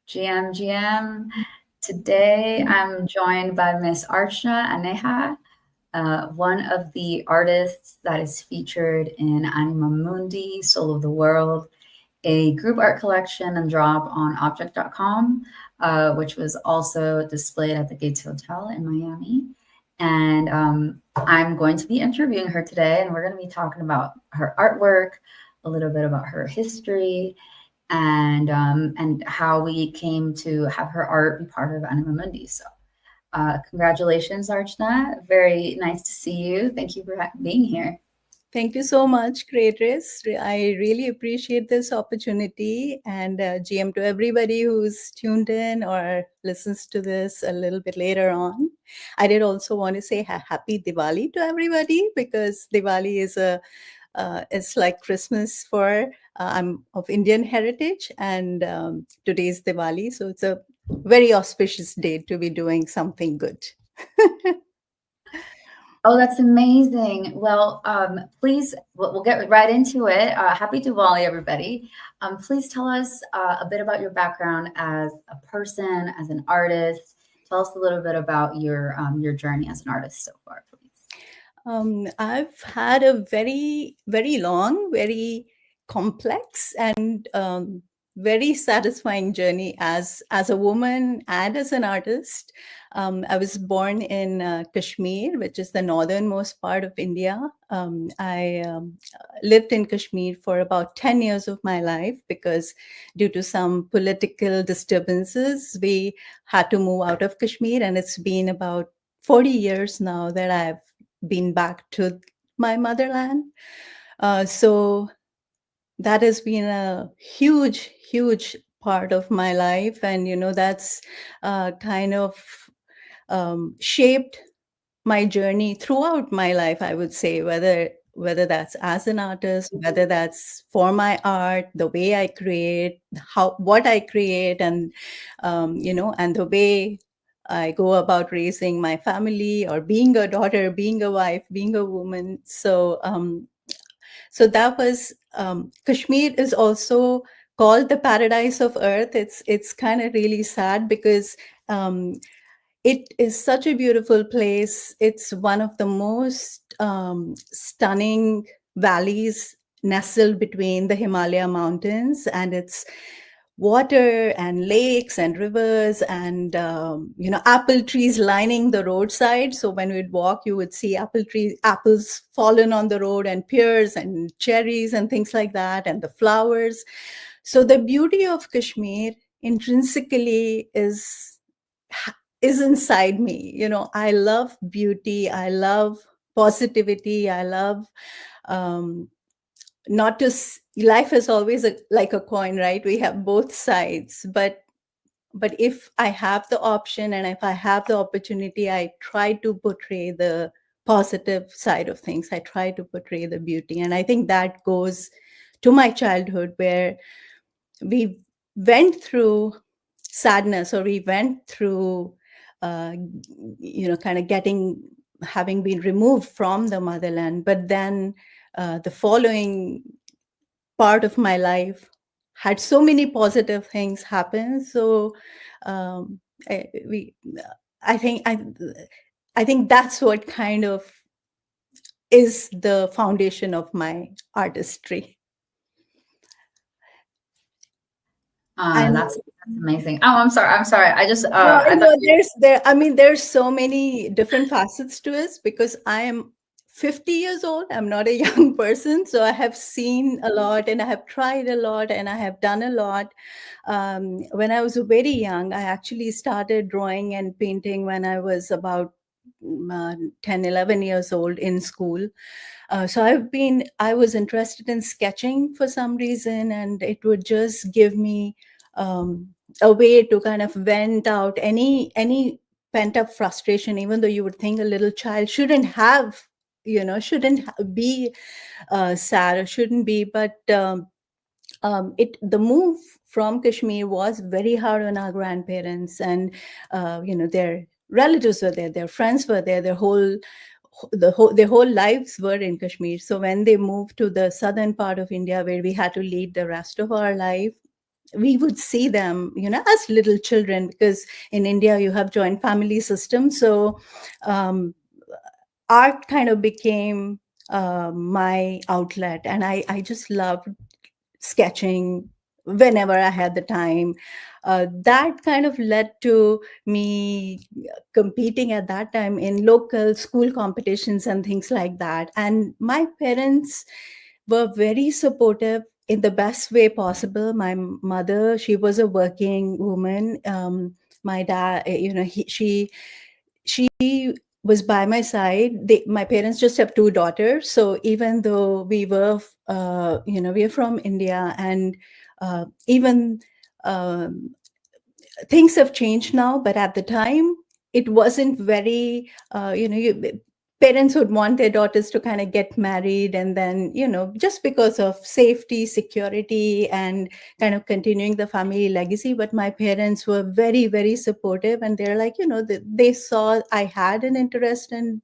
GM. Today I'm joined by Miss Archana, one of the artists that is featured in Anima Mundi, Soul of the World, a group art collection and drop on object.com, which was also displayed at the Gates Hotel in Miami. And I'm going to be interviewing her today, and we're going to be talking about her artwork, a little bit about her history, and how we came to have her art be part of Anima Mundi. So, congratulations, Archana. Very nice to see you. Thank you for being here. Thank you so much, Creatress. I really appreciate this opportunity, and GM to everybody who's tuned in or listens to this a little bit later on. I did also want to say happy Diwali to everybody, because Diwali is it's like Christmas for I'm of Indian heritage, and today's Diwali, so it's a very auspicious day to be doing something good. Oh, that's amazing. Well, please, we'll get right into it. Happy Diwali, everybody. Please tell us a bit about your background as a person, as an artist. Tell us a little bit about your journey as an artist so far, please. I've had a very, very long, very complex and very satisfying journey as a woman and as an artist. I was born in Kashmir, which is the northernmost part of India. I lived in Kashmir for about 10 years of my life, because due to some political disturbances, we had to move out of Kashmir. And it's been about 40 years now that I've been back to my motherland. So that has been a huge, huge part of my life. And, that's kind of shaped my journey throughout my life, I would say, whether that's as an artist, whether that's for my art, the way I create, what I create, and, and the way I go about raising my family, or being a daughter, being a wife, being a woman. So that was Kashmir is also called the paradise of earth. It's kind of really sad, because it is such a beautiful place. It's one of the most stunning valleys nestled between the Himalaya mountains, and it's water and lakes and rivers and apple trees lining the roadside. So when we'd walk, you would see apples fallen on the road, and pears and cherries and things like that, and the flowers. So the beauty of Kashmir intrinsically is inside me. I love beauty, I love positivity, I love not to life is always like a coin, right? We have both sides, but if I have the option and if I have the opportunity, I try to portray the positive side of things. I try to portray the beauty. And I think that goes to my childhood, where we went through sadness, or we went through kind of having been removed from the motherland. But then the following part of my life had so many positive things happen. So I think that's what kind of is the foundation of my artistry. That's amazing. Oh, I'm sorry. I just there's so many different facets to it, because I am 50 years old. I'm not a young person, so I have seen a lot, and I have tried a lot, and I have done a lot. When I was very young, I actually started drawing and painting when I was about 10, 11 years old in school. So I was interested in sketching for some reason, and it would just give me a way to kind of vent out any pent up frustration, even though you would think a little child shouldn't be sad, or shouldn't be. But the move from Kashmir was very hard on our grandparents, and their relatives were there, their friends were there, their whole lives were in Kashmir. So when they moved to the southern part of India, where we had to lead the rest of our life, we would see them, as little children, because in India you have joint family system. So um, art kind of became my outlet, and I just loved sketching whenever I had the time. That kind of led to me competing at that time in local school competitions and things like that. And my parents were very supportive in the best way possible. My mother, she was a working woman. My dad, she was by my side. My parents just have two daughters, so even though we are from India, and even um, things have changed now, but at the time it wasn't very parents would want their daughters to kind of get married, and then just because of safety, security, and kind of continuing the family legacy. But my parents were very, very supportive, and they're like, they saw I had an interest in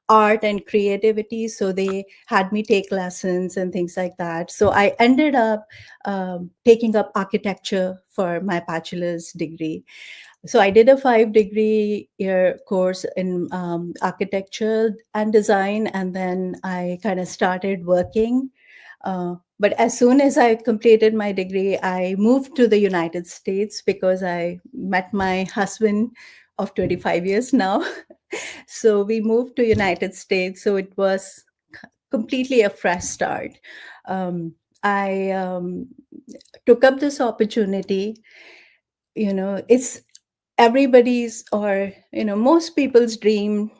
art and creativity, so they had me take lessons and things like that. So I ended up taking up architecture for my bachelor's degree. So I did a 5 degree year course in architecture and design, and then I kind of started working. But as soon as I completed my degree, I moved to the United States because I met my husband of 25 years now. So we moved to United States. So it was completely a fresh start. I took up this opportunity. It's everybody's, or most people's dream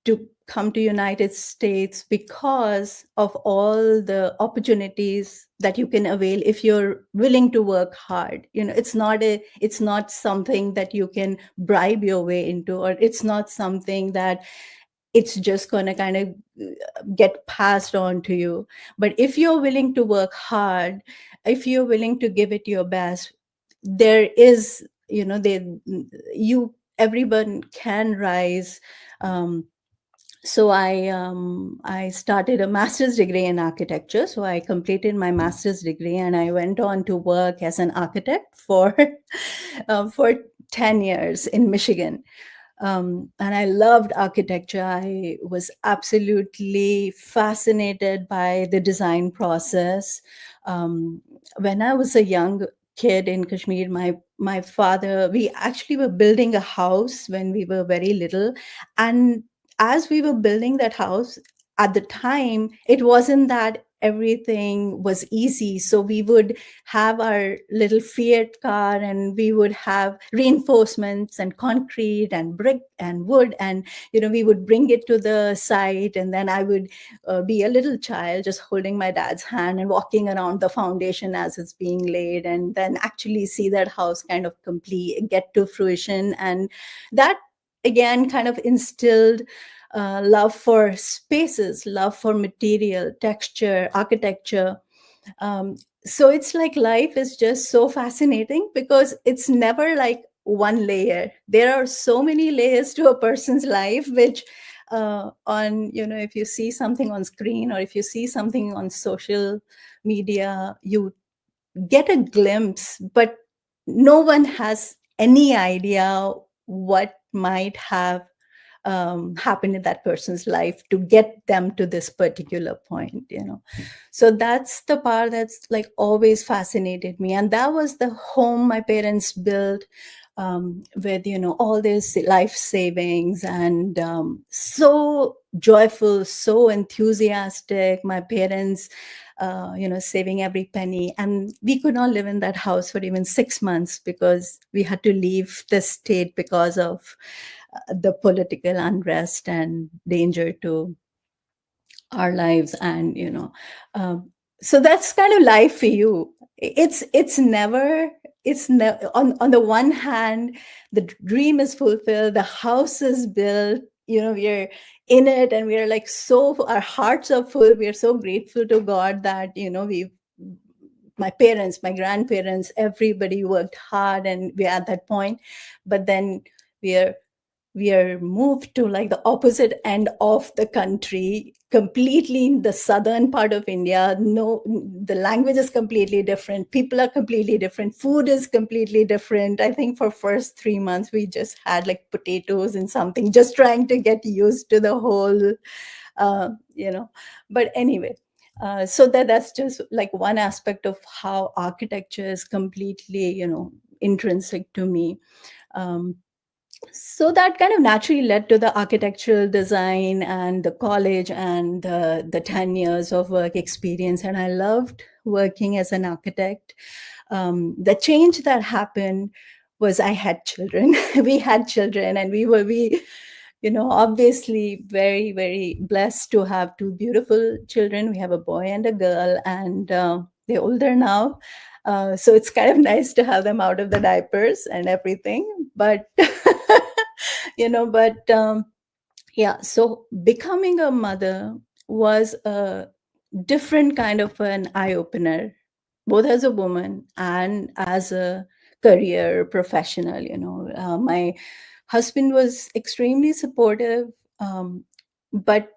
to come to United States because of all the opportunities that you can avail if you're willing to work hard. It's not something that you can bribe your way into, or it's not something that it's just going to kind of get passed on to you. But if you're willing to work hard, if you're willing to give it your best, there is, you everyone can rise. So I started a master's degree in architecture. So I completed my master's degree, and I went on to work as an architect for 10 years in Michigan. And I loved architecture. I was absolutely fascinated by the design process. When I was a young kid in Kashmir, my father, we actually were building a house when we were very little. And as we were building that house, at the time, it wasn't that everything was easy. So we would have our little Fiat car, and we would have reinforcements and concrete and brick and wood, and we would bring it to the site, and then I would be a little child just holding my dad's hand and walking around the foundation as it's being laid, and then actually see that house kind of complete, get to fruition. And that again kind of instilled love for spaces, love for material, texture, architecture. So it's like life is just so fascinating because it's never like one layer. There are so many layers to a person's life, which if you see something on screen, or if you see something on social media, you get a glimpse, but no one has any idea what might have happened in that person's life to get them to this particular point. So that's the part that's like always fascinated me, and that was the home my parents built, with all this life savings, and so joyful, so enthusiastic. My parents saving every penny, and we could not live in that house for even 6 months because we had to leave the state because of the political unrest and danger to our lives. And so that's kind of life for you. It's never on the one hand, the dream is fulfilled, the house is built, we're in it, and we're like, so our hearts are full, we're so grateful to God that we my parents, my grandparents, everybody worked hard, and we're at that point. But then we're we are moved to like the opposite end of the country, completely in the southern part of India. No, the language is completely different, people are completely different, food is completely different. I think for first 3 months we just had like potatoes and something, just trying to get used to the whole you know. But anyway, so that's just like one aspect of how architecture is completely, you know, intrinsic to me. um, so that kind of naturally led to the architectural design and the college and the 10 years of work experience. And I loved working as an architect. The change that happened was I had children. We had children, and we, you know, obviously very, very blessed to have two beautiful children. We have a boy and a girl, and they're older now. So it's kind of nice to have them out of the diapers and everything. But, you know, but yeah, so becoming a mother was a different kind of an eye opener, both as a woman and as a career professional. You know, my husband was extremely supportive, but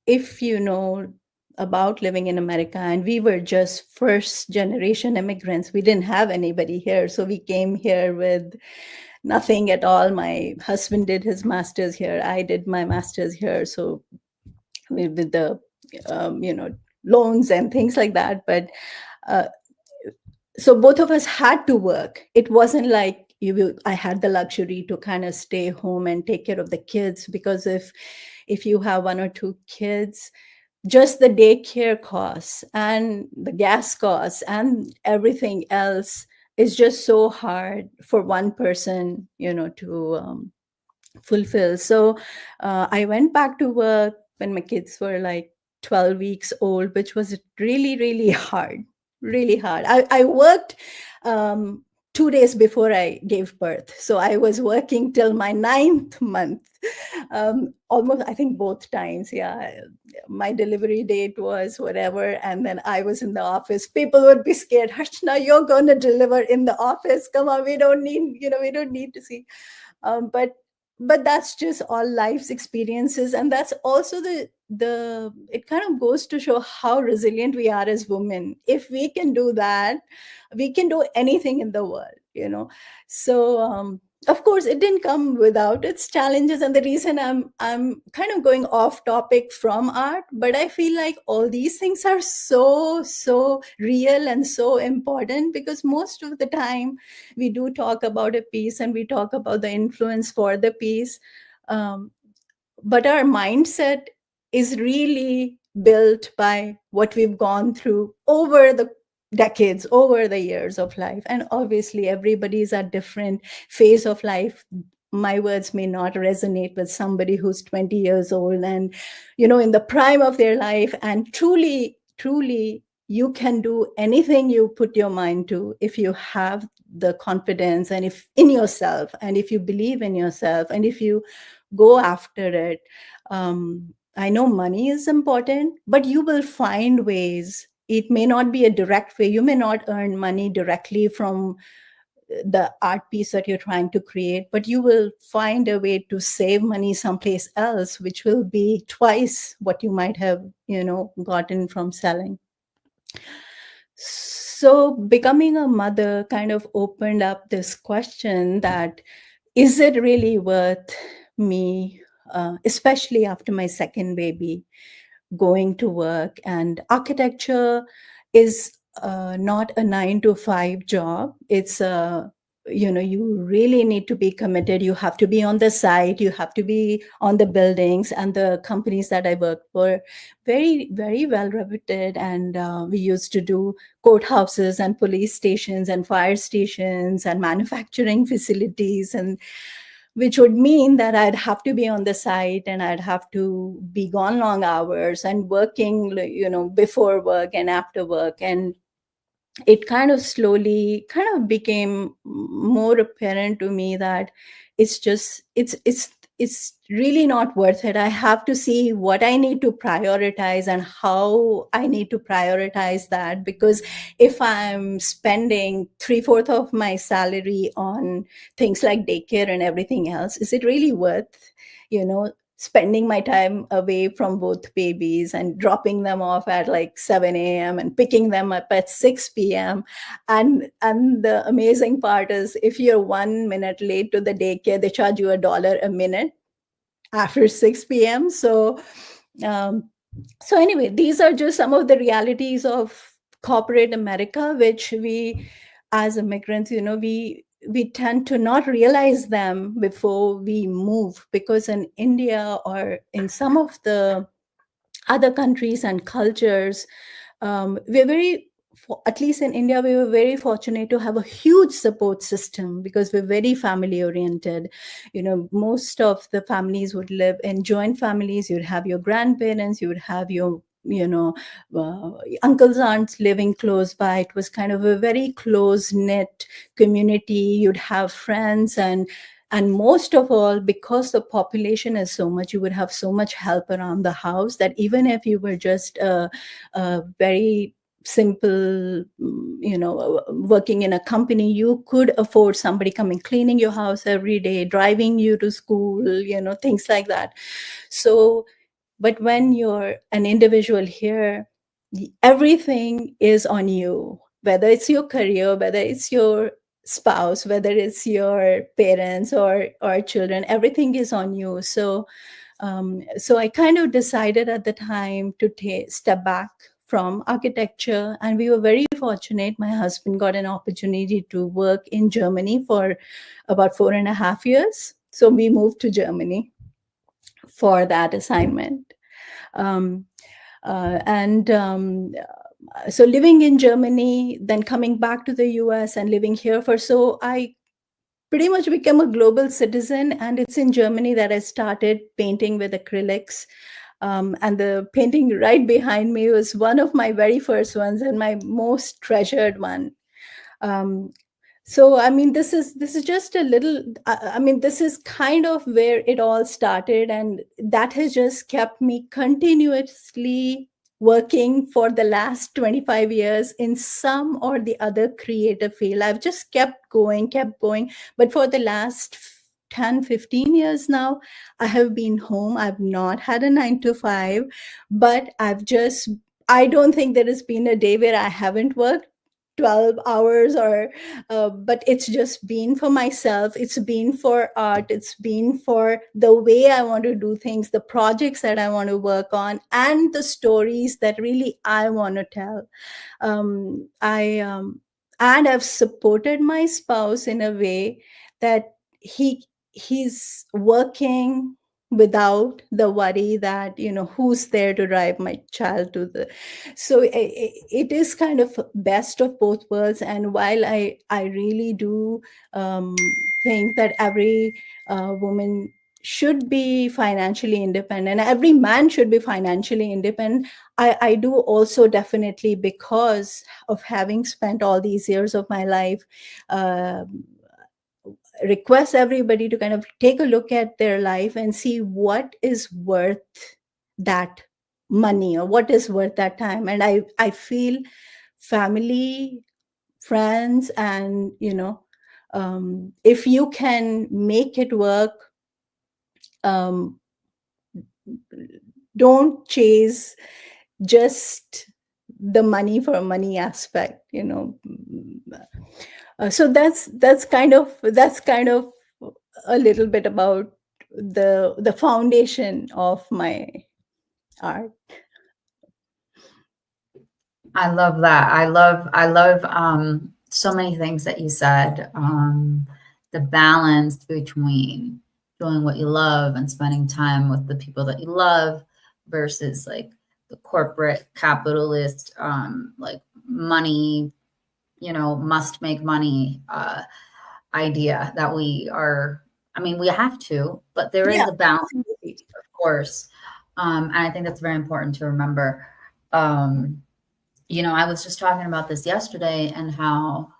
if you know about living in America, and we were just first generation immigrants, we didn't have anybody here, so we came here with nothing at all. My husband did his master's here, I did my master's here, so with the you know, loans and things like that. But uh, so both of us had to work. It wasn't like I had the luxury to kind of stay home and take care of the kids, because if you have one or two kids, just the daycare costs and the gas costs and everything else is just so hard for one person, you know, to fulfill. So I went back to work when my kids were like 12 weeks old, which was really, really hard, really hard. I worked 2 days before I gave birth. So I was working till my ninth month, almost, I think both times. Yeah. My delivery date was whatever. And then I was in the office. People would be scared. Harshna, you're going to deliver in the office. Come on, we don't need, you know, we don't need to see. But that's just all life's experiences, and that's also the it kind of goes to show how resilient we are as women. If we can do that, we can do anything in the world, you know. So of course it didn't come without its challenges, and the reason I'm kind of going off topic from art, but I feel like all these things are so real and so important, because most of the time we do talk about a piece and we talk about the influence for the piece, um, but our mindset is really built by what we've gone through over the decades, over the years of life. And obviously everybody's at different phase of life. My words may not resonate with somebody who's 20 years old and, you know, in the prime of their life, and truly you can do anything you put your mind to if you have the confidence and if in yourself, and if you believe in yourself, and if you go after it. I know money is important, but you will find ways. It may not be a direct way. You may not earn money directly from the art piece that you're trying to create, but you will find a way to save money someplace else, which will be twice what you might have, you know, gotten from selling. So becoming a mother kind of opened up this question that, is it really worth me, especially after my second baby, going to work? And architecture is not a 9 to 5 job. It's a, you know, you really need to be committed. You have to be on the site, you have to be on the buildings, and the companies that I worked for, very, very well reputed. And we used to do courthouses and police stations and fire stations and manufacturing facilities, and which would mean that I'd have to be on the site and I'd have to be gone long hours and working, you know, before work and after work. And it kind of slowly kind of became more apparent to me that it's it's really not worth it. I have to see what I need to prioritize and how I need to prioritize that, because if I'm spending 3/4 of my salary on things like daycare and everything else, is it really worth, spending my time away from both babies and dropping them off at like 7 a.m. and picking them up at 6 p.m. And the amazing part is, if you're 1 minute late to the daycare, they charge you $1 a minute after 6 p.m. Um, so anyway, these are just some of the realities of corporate America, which we as immigrants, we tend to not realize them before we move, because in India or in some of the other countries and cultures, we're very, at least in India, we were very fortunate to have a huge support system because we're very family oriented. Most of the families would live in joint families. You'd have your grandparents, you would have your uncles, aunts living close by. It was kind of a very close knit community. You'd have friends, and most of all, because the population is so much, you would have so much help around the house that even if you were just a very simple, working in a company, you could afford somebody coming cleaning your house every day, driving you to school, things like that. So, but when you're an individual here, everything is on you, whether it's your career, whether it's your spouse, whether it's your parents or children, everything is on you. So I kind of decided at the time to step back from architecture, and we were very fortunate. My husband got an opportunity to work in Germany for about 4.5 years. So we moved to Germany for that assignment. Um, and So living in Germany, then coming back to the US and living here I pretty much became a global citizen. And it's in Germany that I started painting with acrylics. And the painting right behind me was one of my very first ones and my most treasured one. Um, so I mean, this is just a little, I mean, this is kind of where it all started, and that has just kept me continuously working for the last 25 years in some or the other creative field. I've just kept going. But for the last 10, 15 years now, I have been home. I've not had a 9 to 5, but I don't think there has been a day where I haven't worked 12 hours, or but it's just been for myself. It's been for art. It's been for the way I want to do things, the projects that I want to work on, and the stories that really I want to tell. I And I've supported my spouse in a way that he's working without the worry that, who's there to drive my child to the. So it is kind of best of both worlds. And while I really do think that every woman should be financially independent, every man should be financially independent, I do also definitely, because of having spent all these years of my life, request everybody to kind of take a look at their life and see what is worth that money or what is worth that time. And I feel family, friends, and if you can make it work, um, don't chase just the money for money aspect. So that's kind of a little bit about the foundation of my art. I love that. I love so many things that you said. The balance between doing what you love and spending time with the people that you love versus like the corporate capitalist like money, must make money idea that we are. I mean, we have to, but there Yeah, is a balance, absolutely. of course. And I think that's very important to remember. Um, I was just talking about this yesterday and how,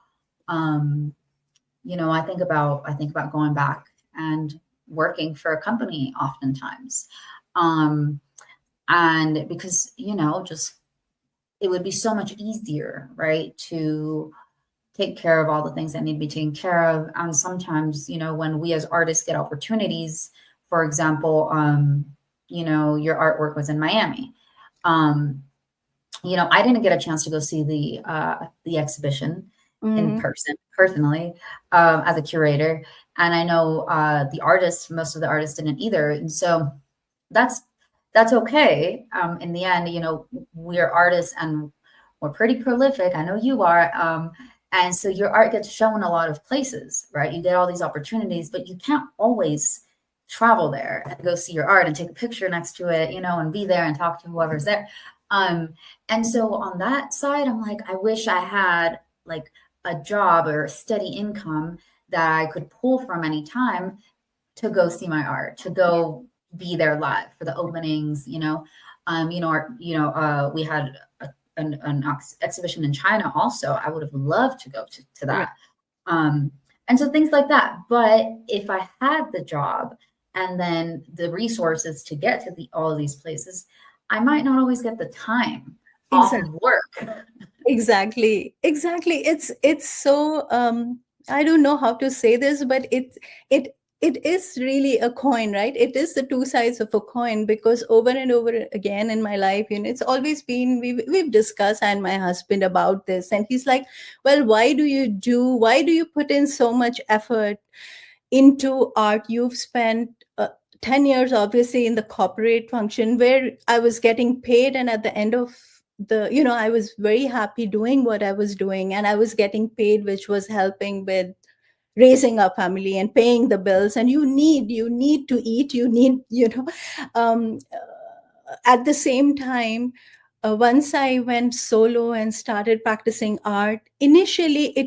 I think about going back and working for a company oftentimes. Um, and because, just it would be so much easier, right, to take care of all the things that need to be taken care of. And sometimes, when we as artists get opportunities, for example, your artwork was in Miami. Um, I didn't get a chance to go see the exhibition in Mhm. person personally, as a curator, and I know the artists, most of the artists didn't either, and so that's that's okay. In the end, we're artists and we're pretty prolific. I know you are, and so your art gets shown a lot of places, right? You get all these opportunities, but you can't always travel there and go see your art and take a picture next to it, and be there and talk to whoever's there. Um, and so on that side, I'm like, I wish I had like a job or a steady income that I could pull from anytime to go see my art, to go be there live for the openings, we had an exhibition in China also. I would have loved to go to Right. that. Um, and so things like that. But if I had the job and then the resources to get to all of these places, I might not always get the time off Exactly. of work. Exactly. It's so I don't know how to say this, but it it is really a coin, right? It is the two sides of a coin, because over and over again in my life, it's always been, we've discussed, and my husband, about this, and he's like, well, why do you put in so much effort into art? You've spent 10 years obviously in the corporate function where I was getting paid, and at the end of I was very happy doing what I was doing, and I was getting paid, which was helping with raising our family and paying the bills. And you need to eat, you need, at the same time, once I went solo and started practicing art, initially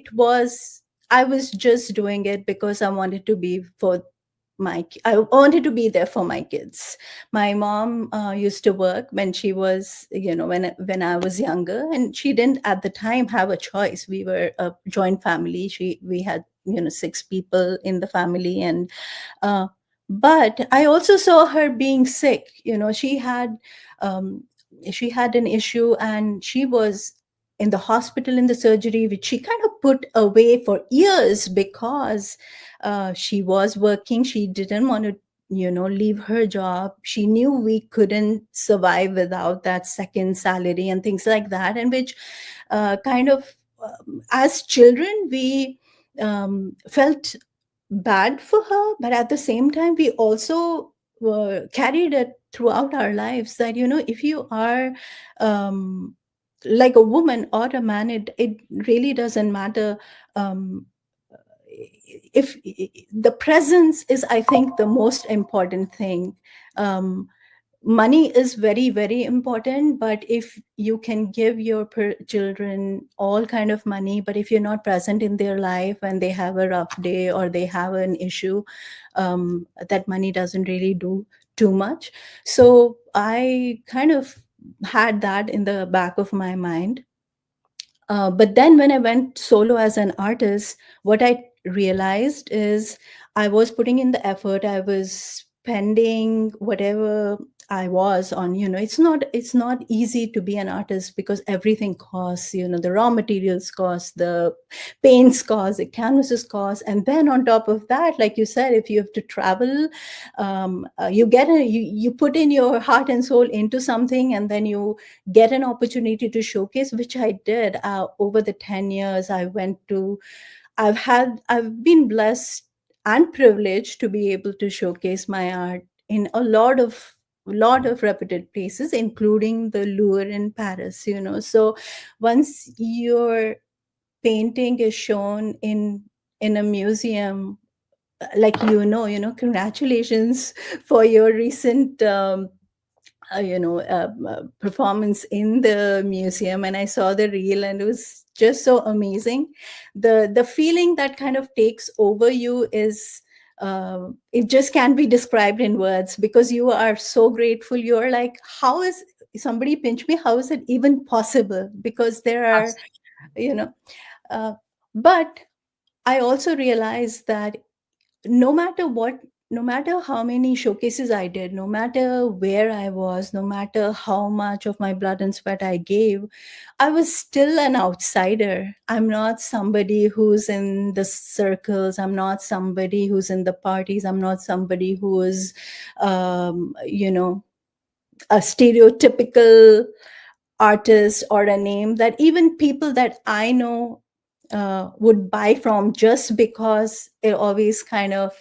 I was just doing it because I wanted to be there for my kids. My mom used to work when she was, when I was younger, and she didn't at the time have a choice. We were a joint family. We had, 6 people in the family, and uh, but I also saw her being sick. Um, she had an issue, and she was in the hospital in the surgery, which she kind of put away for years because she was working. She didn't want to, leave her job. She knew we couldn't survive without that second salary and things like that. And which kind of, as children, we felt bad for her, but at the same time, we also carried it throughout our lives that, if you are um, like a woman or a man, it really doesn't matter. um, if the presence is, I think, the most important thing. Money is very, very important, but if you can give your children all kind of money, but if you're not present in their life and they have a rough day or they have an issue, that money doesn't really do too much. So I kind of had that in the back of my mind. But then when I went solo as an artist, what I realized is I was putting in the effort. I was spending whatever I was on. It's not easy to be an artist because everything costs. The raw materials cost, the paints cost, the canvases cost, and then on top of that, like you said, if you have to travel, you put in your heart and soul into something, and then you get an opportunity to showcase, which I did. Over the 10 years I've been blessed and privileged to be able to showcase my art in a lot of reputed places, including the Louvre in Paris. So once your painting is shown in a museum, like, congratulations for your recent performance in the museum. And I saw the reel, and it was just so amazing. The feeling that kind of takes over you is, it just can't be described in words, because you are so grateful. You're like, how is somebody pinch me, how is it even possible? Because there are, Absolutely. you know uh, but I also realized that no matter what no matter how many showcases I did, no matter where I was, no matter how much of my blood and sweat I gave, I was still an outsider. I'm not somebody who's in the circles. I'm not somebody who's in the parties. I'm not somebody who is, you know, a stereotypical artist or a name that even people that I know would buy from, just because it always kind of,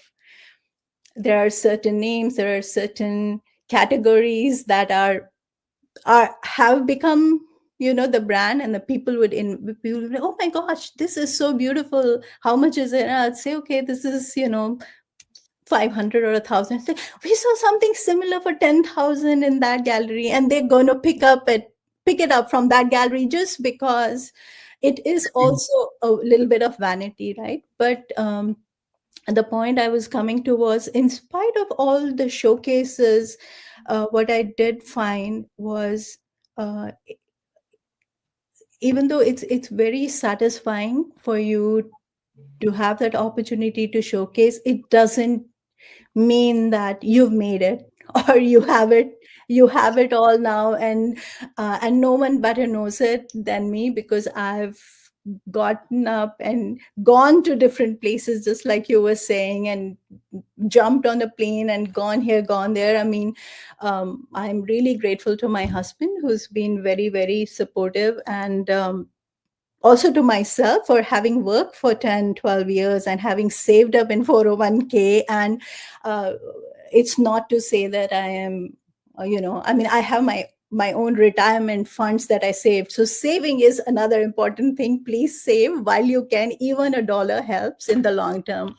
there are certain names, there are certain categories that are have become, you know, the brand, and the people people would be, oh my gosh, this is so beautiful, how much is it? And I'd say, okay, this is, you know, 500 or 1,000. Say, we saw something similar for 10,000 in that gallery, and they're going to pick it up from that gallery, just because it is also a little bit of vanity, right? But the point I was coming to was, in spite of all the showcases, what I did find was, uh, even though it's very satisfying for you to have that opportunity to showcase, it doesn't mean that you've made it or you have it all now, and no one better knows it than me, because I've gotten up and gone to different places, just like you were saying, and jumped on a plane and gone here, gone there. I mean, I'm really grateful to my husband, who's been very, very supportive, and also to myself for having worked for 10, 12 years and having saved up in 401k. And uh, it's not to say that I am, I mean, I have my own retirement funds that I saved. So saving is another important thing. Please save while you can. Even a dollar helps in the long term.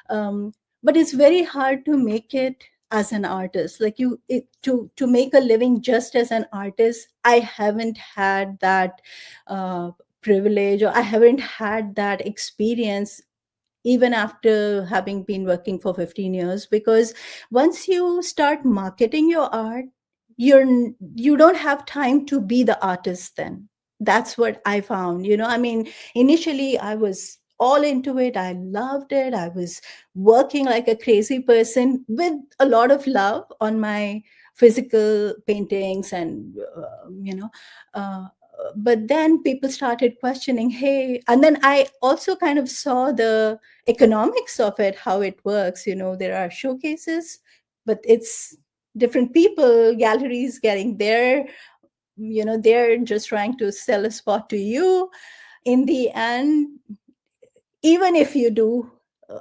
um, but it's very hard to make it as an artist, like to make a living just as an artist. I haven't had that uh, privilege, or I haven't had that experience, even after having been working for 15 years. Because once you start marketing your art, you don't have time to be the artist then. That's what I found. I mean, initially I was all into it. I loved it. I was working like a crazy person with a lot of love on my physical paintings, and uh, but then people started questioning, hey, and then I also kind of saw the economics of it, how it works. There are showcases, but it's different people, galleries getting there. They're just trying to sell a spot to you. In the end, even if you do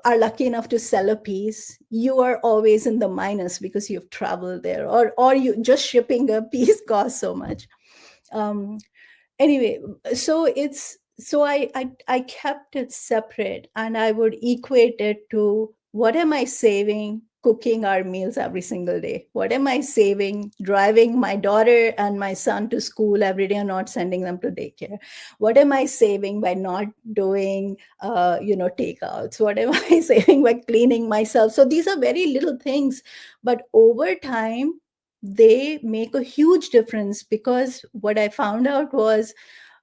are lucky enough to sell a piece, you are always in the minus because you've traveled there, or you just shipping a piece costs so much. um, Anyway, so I kept it separate, and I would equate it to, what am I saving cooking our meals every single day? What am I saving driving my daughter and my son to school every day and not sending them to daycare? What am I saving by not doing takeouts? What am I saving by cleaning myself? So these are very little things, but over time they make a huge difference, because what I found out was,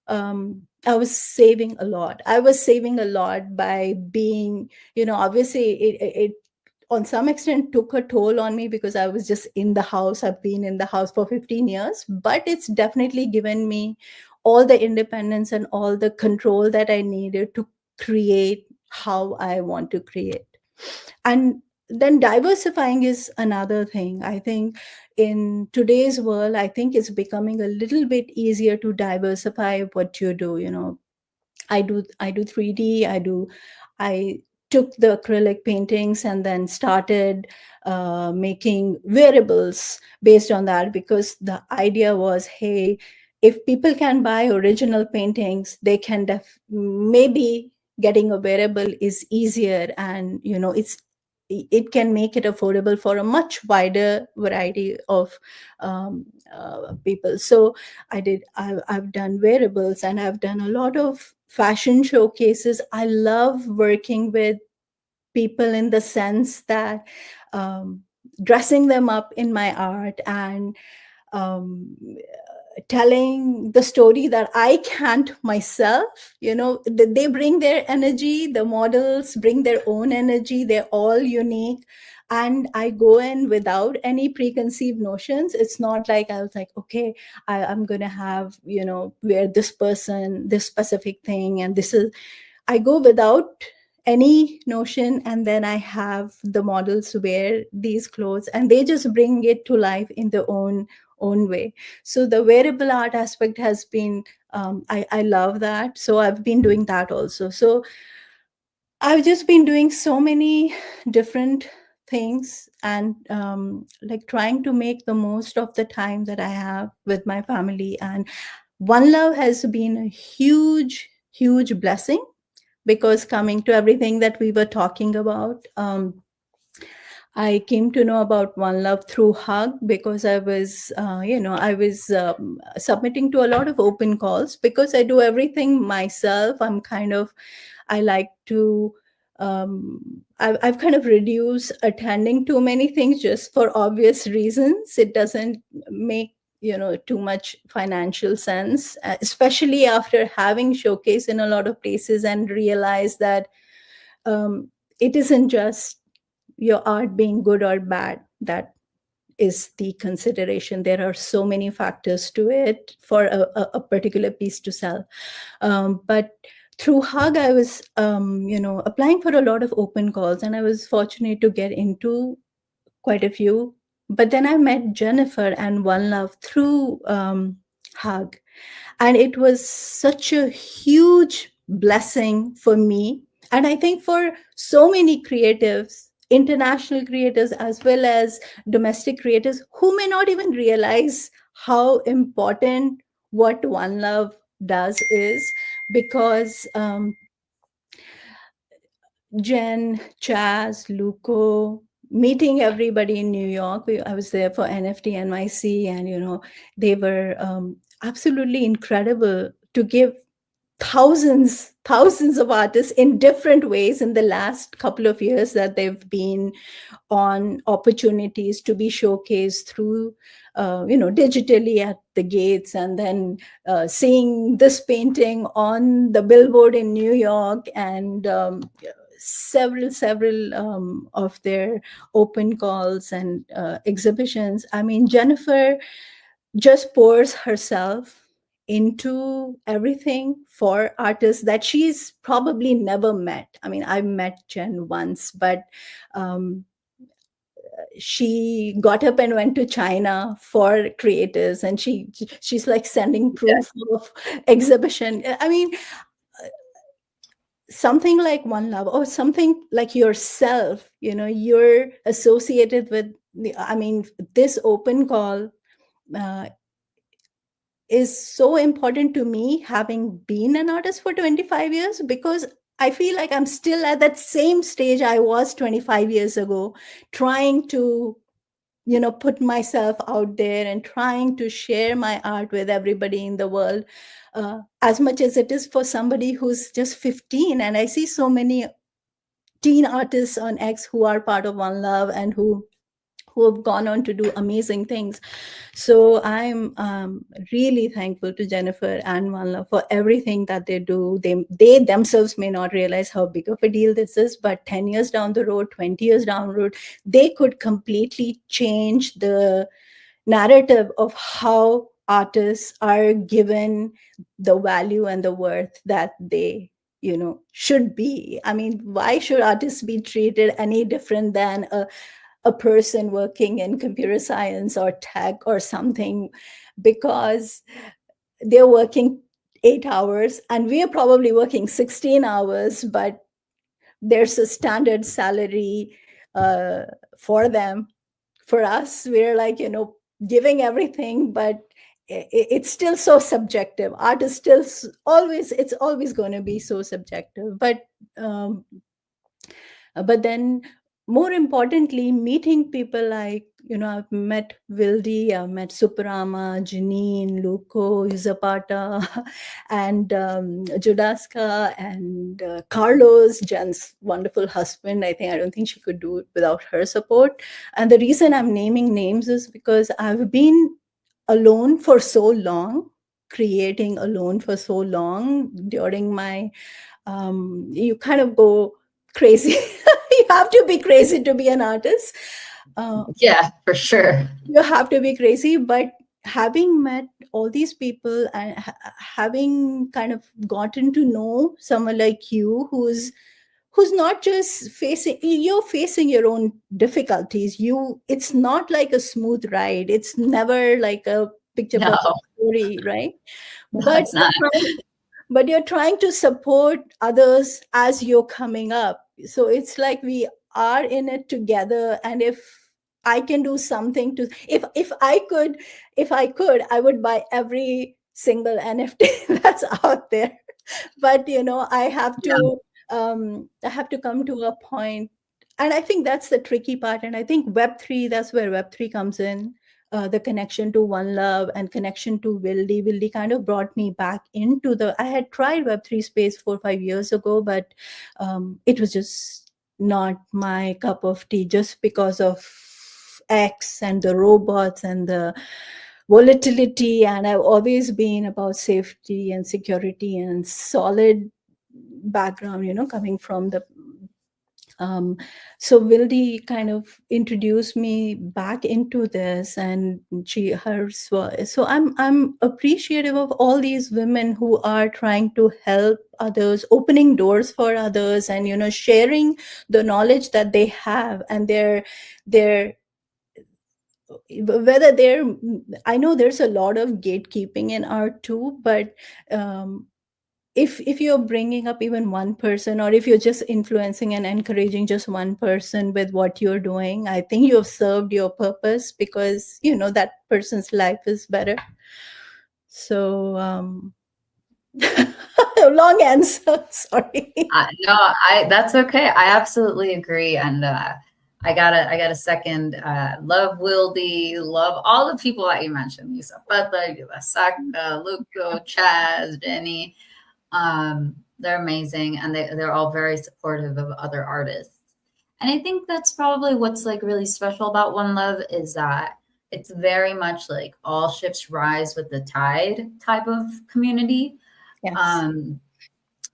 I was saving a lot. I was saving a lot by being, obviously it on some extent took a toll on me, because I was just in the house. I've been in the house for 15 years, but it's definitely given me all the independence and all the control that I needed to create how I want to create. And then diversifying is another thing. I think in today's world, I think it's becoming a little bit easier to diversify what you do. I do 3D. I took the acrylic paintings and then started making wearables based on that, because the idea was, hey, if people can buy original paintings, they can maybe getting a wearable is easier, and it can make it affordable for a much wider variety of people. So I've done wearables, and I've done a lot of fashion showcases. I love working with people in the sense that, um, dressing them up in my art, and um, telling the story that I can't myself. They bring their energy, the models bring their own energy, they're all unique. and I go in without any preconceived notions. It's not like I was like, okay, I'm gonna have, wear this person, this specific thing, and this is, I go without any notion, and then I have the models wear these clothes, and they just bring it to life in their own way. So the wearable art aspect has been, I love that. So I've been doing that also. So I've just been doing so many different things, and like trying to make the most of the time that I have with my family. And One Love has been a huge, huge blessing, because coming to everything that we were talking about, I came to know about One Love through Hug, because I was submitting to a lot of open calls, because I do everything myself. I like to, I've kind of reduced attending too many things, just for obvious reasons. It doesn't make, too much financial sense, especially after having showcase in a lot of places and realize that um, it isn't just your art being good or bad that is the consideration. There are so many factors to it for a particular piece to sell. But through Hug, I was, applying for a lot of open calls, and I was fortunate to get into quite a few. But then I met Jennifer and One Love through Hug, and it was such a huge blessing for me, and I think for so many creatives, international creators as well as domestic creators, who may not even realize how important what One Love does is. Because Jen, Chaz, Luco, meeting everybody in New York. I was there for NFT NYC, and they were absolutely incredible to give thousands of artists in different ways in the last couple of years that they've been on opportunities to be showcased through digitally at the gates, and then seeing this painting on the billboard in New York, and several of their open calls and exhibitions. I mean, Jennifer just pours herself into everything for artists that she's probably never met. I mean, I met Jen once, but she got up and went to China for Creatress, and she's like sending proof of exhibition. I mean, something like One Love, or something like yourself, you're associated with I mean, this open call uh, is so important to me, having been an artist for 25 years, because I feel like I'm still at that same stage I was 25 years ago, trying to put myself out there and trying to share my art with everybody in the world, as much as it is for somebody who's just 15. And I see so many teen artists on X who are part of One Love, and who have gone on to do amazing things. So I'm really thankful to Jennifer and One Love for everything that they do. They themselves may not realize how big of a deal this is, but 10 years down the road, 20 years down the road, they could completely change the narrative of how artists are given the value and the worth that they should be. I mean, why should artists be treated any different than a person working in computer science or tech or something? Because they're working 8 hours and we are probably working 16 hours, but there's a standard salary uh, for them. For us, we're like, giving everything, but it's still so subjective. Art is still always, it's always going to be so subjective. Um, but then, more importantly, meeting people like, I've met Wildy, I've met Suparama, Janine, Luco, Zapata, and Judaska, and Carlos, Jen's wonderful husband. I don't think she could do it without her support. And the reason I'm naming names is because I've been alone for so long, creating alone for so long during my, you kind of go crazy. You have to be crazy to be an artist. Yeah, for sure. You have to be crazy, but having met all these people and having kind of gotten to know someone like you who's not just facing, you're facing your own difficulties. It's not like a smooth ride, it's never like a picture No, perfect story, right? no, but it's not. but you're trying to support others as you're coming up, so it's like we are in it together. And if I can do something to, if I could, I would buy every single NFT that's out there. But Yeah, I have to come to a point, and I think that's the tricky part. And I think Web3, that's where Web3 comes in. The connection to One Love and connection to Wildy kind of brought me back into the, I had tried Web3 space 4 or 5 years ago, but it was just not my cup of tea, just because of X and the robots and the volatility. And I've always been about safety and security and solid background, coming from the um, so Wildy kind of introduced me back into this, and so I'm appreciative of all these women who are trying to help others, opening doors for others, and sharing the knowledge that they have. And they're whether they're, I know there's a lot of gatekeeping in art too, but um, if you're bringing up even one person, or if you're just influencing and encouraging just one person with what you're doing, I think you have served your purpose, because that person's life is better. So long answer, sorry. no, I that's okay. I absolutely agree, and I got a second. Love Wildy, love all the people that you mentioned: Lisa Butler, Saka, Luco, Chaz, Jenny. They're amazing, and they're all very supportive of other artists. And I think that's probably what's like really special about One Love is that it's very much like all ships rise with the tide type of community. Yes. Um,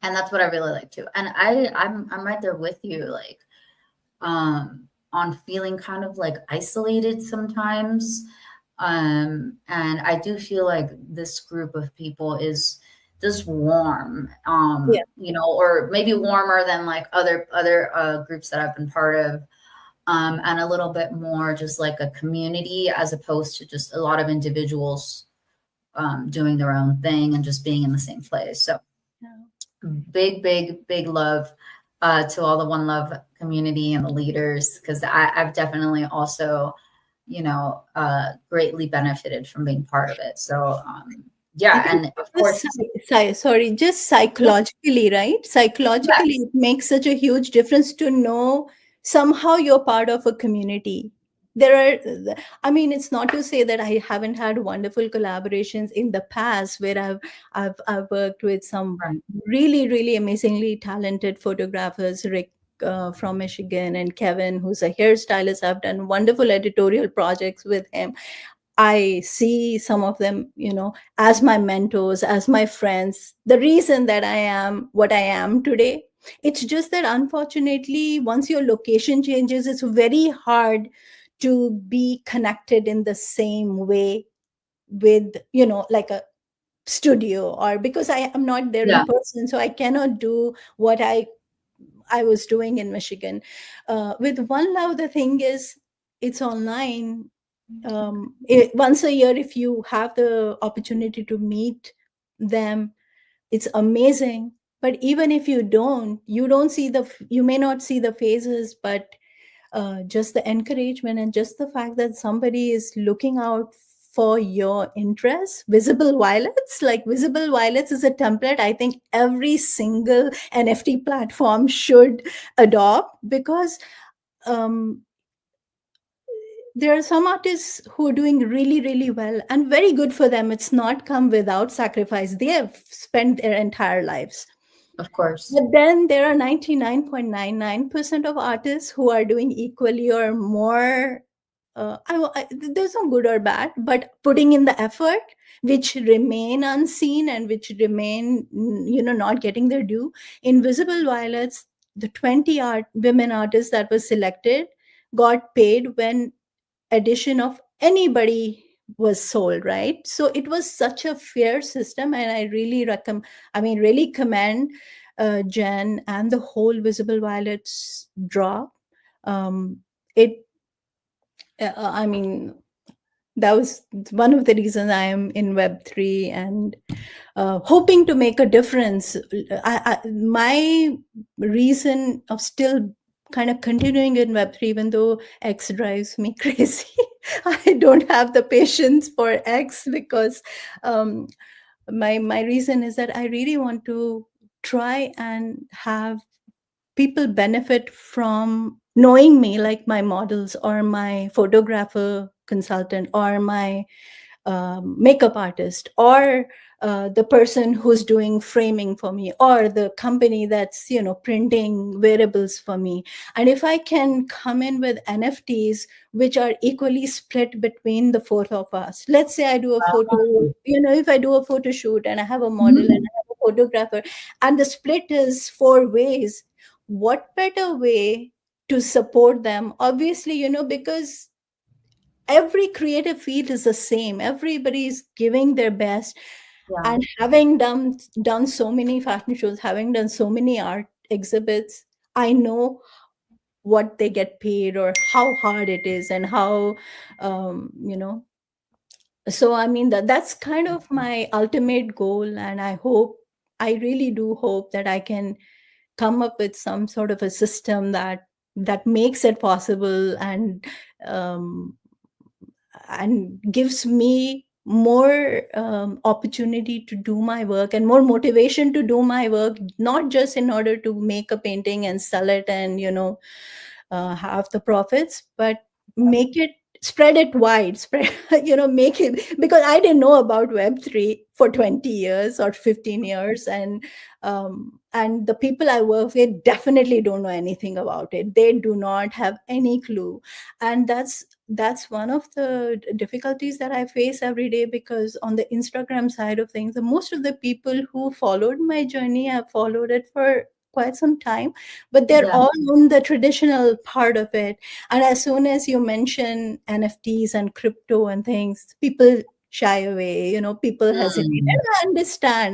and that's what I really like too. And I'm right there with you, like on feeling kind of like isolated sometimes. And I do feel like this group of people is just warm, Yeah. or maybe warmer than like other groups that I've been part of. And a little bit more just like a community as opposed to just a lot of individuals doing their own thing and just being in the same place. So big love to all the One Love community and the leaders, because I've definitely also, greatly benefited from being part of it. So I yeah, think and of just course, sorry, just psychologically, right? Psychologically, yes, it makes such a huge difference to know somehow you're part of a community. There are, I mean, it's not to say that I haven't had wonderful collaborations in the past where I've worked with some right, really, really amazingly talented photographers, Rick from Michigan, and Kevin, who's a hairstylist. I've done wonderful editorial projects with him. I see some of them, as my mentors, as my friends. The reason that I am what I am today, it's just that unfortunately, once your location changes, it's very hard to be connected in the same way with, like a studio, or because I am not there yeah, in person, so I cannot do what I was doing in Michigan. With One Love, the thing is, it's online. Once a year, if you have the opportunity to meet them, it's amazing. But even if you don't see you may not see the faces, but just the encouragement and just the fact that somebody is looking out for your interests. Visible violets, like visible violets is a template I think every single NFT platform should adopt, because um, there are some artists who are doing really, really well, and very good for them. It's not come without sacrifice. They have spent their entire lives. of course, But then there are 99.99% of artists who are doing equally or more. There's no good or bad, but putting in the effort, which remain unseen and which remain, not getting their due. Invisible violets, the 20 women artists that were selected got paid when edition of anybody was sold, right? So it was such a fair system, and I really really commend Jen and the whole Visible Violets drop. It I mean that was one of the reasons I am in Web3 and hoping to make a difference. My reason of still kind of continuing in Web3, even though X drives me crazy, I don't have the patience for X because my reason is that I really want to try and have people benefit from knowing me, like my models or my photographer consultant or my makeup artist or the person who's doing framing for me or the company that's printing wearables for me. And if I can come in with NFTs which are equally split between the four of us, let's say I do a photo, if I do a photo shoot and I have a model and I have a photographer and the split is 4 ways, what better way to support them? Obviously, because every creative field is the same, everybody's giving their best. Yeah. And having done so many fashion shows, having done so many art exhibits, I know what they get paid or how hard it is and how um, you know so I mean that's kind of my ultimate goal, and I really do hope that I can come up with some sort of a system that makes it possible um, and gives me more opportunity to do my work and more motivation to do my work, not just in order to make a painting and sell it and have the profits, but make it, spread it wide, spread make it, because I didn't know about Web3 for 20 years or 15 years, and the people I work with definitely don't know anything about it. They do not have any clue. And that's one of the difficulties that I face every day, because on the Instagram side of things, the most of the people who followed my journey have followed it for quite some time, but they're Yeah. all on the traditional part of it. And as soon as you mention NFTs and crypto and things, people shy away, people hesitate. Mm. And